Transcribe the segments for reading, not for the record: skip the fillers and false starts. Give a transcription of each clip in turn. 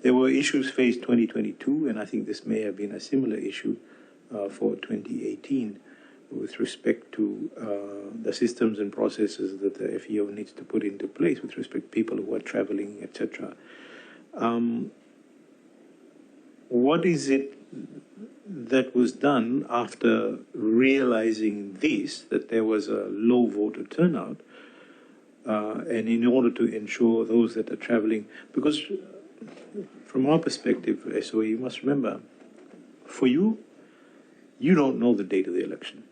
There were issues faced 2022, and I think this may have been a similar issue for 2018 with respect to the systems and processes that the FEO needs to put into place with respect to people who are traveling, etc. What is it that was done after realizing this, that there was a low voter turnout, and in order to ensure those that are traveling, because from our perspective, SOE, you must remember, for you, you don't know the date of the election.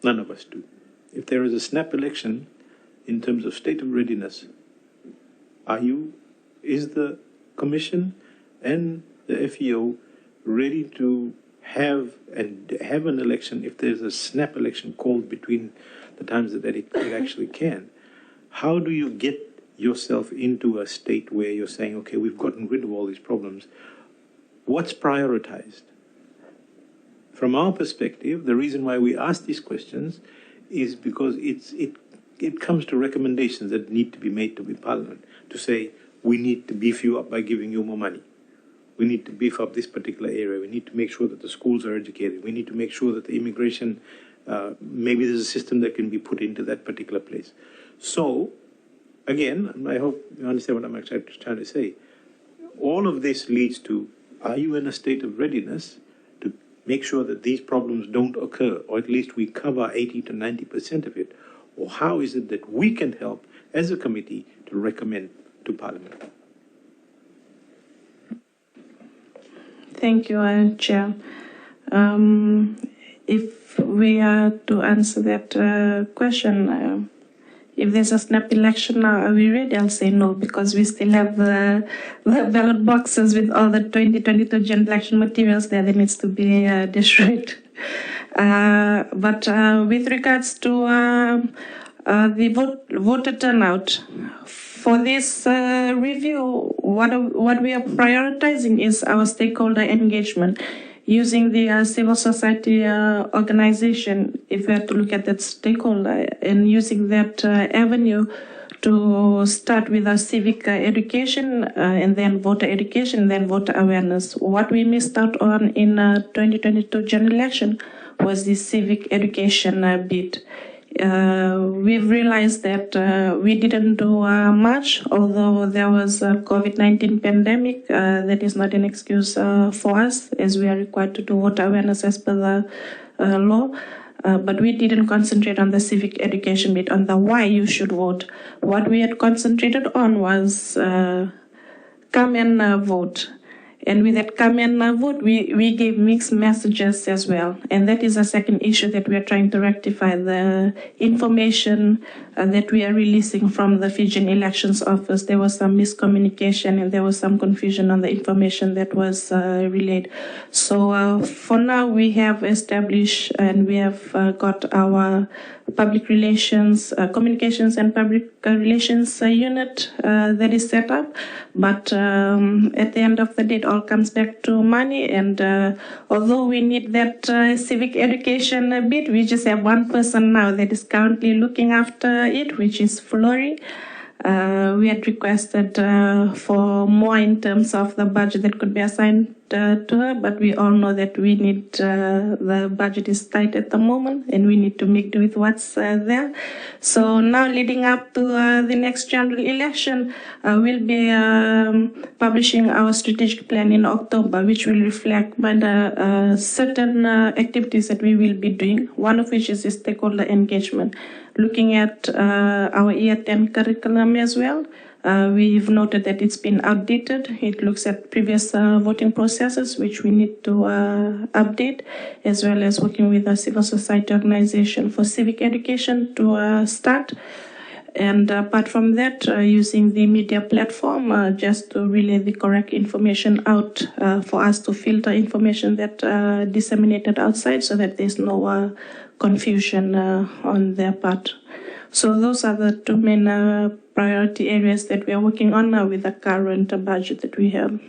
None of us do. If there is a snap election in terms of state of readiness, is the Commission and the FEO ready to have an election if there's a snap election called between the times that it actually can? How do you get yourself into a state where you're saying, okay, we've gotten rid of all these problems? What's prioritized? From our perspective, the reason why we ask these questions is because it comes to recommendations that need to be made to the Parliament to say, we need to beef you up by giving you more money. We need to beef up this particular area. We need to make sure that the schools are educated. We need to make sure that the immigration, maybe there's a system that can be put into that particular place. So, again, I hope you understand what I'm actually trying to say. All of this leads to, are you in a state of readiness to make sure that these problems don't occur, or at least we cover 80 to 90% of it? Or how is it that we can help as a committee to recommend to Parliament? Thank you, Chair. If we are to answer that question, if there's a snap election now, are we ready? I'll say no, because we still have the ballot boxes with all the 2022 general election materials there that needs to be destroyed. But with regards to the voter turnout, for this review, what we are prioritizing is our stakeholder engagement, using the civil society organization, if we are to look at that stakeholder, and using that avenue to start with our civic education, and then voter education, then voter awareness. What we missed out on in 2022 general election was the civic education bit. We've realized that we didn't do much, although there was a COVID-19 pandemic. That is not an excuse for us, as we are required to do voter awareness as per the law. But we didn't concentrate on the civic education bit, on the why you should vote. What we had concentrated on was come and vote. And with that come and vote, we gave mixed messages as well. And that is a second issue that we are trying to rectify, the information that we are releasing from the Fijian Elections Office. There was some miscommunication and there was some confusion on the information that was relayed. So for now, we have established and we have got our public relations, communications and public relations unit that is set up. But at the end of the day, it all comes back to money. And although we need that civic education bit, we just have one person now that is currently looking after it, which is Flory. We had requested for more in terms of the budget that could be assigned to her, but we all know that we need, the budget is tight at the moment and we need to make do with what's there. So now leading up to the next general election, we'll be publishing our strategic plan in October, which will reflect certain activities that we will be doing, one of which is the stakeholder engagement. Looking at our Year 10 curriculum as well, we've noted that it's been outdated. It looks at previous voting processes, which we need to update, as well as working with a civil society organization for civic education to start. And apart from that, using the media platform just to relay the correct information out for us to filter information that disseminated outside so that there's no confusion on their part. So those are the two main priority areas that we are working on now with the current budget that we have.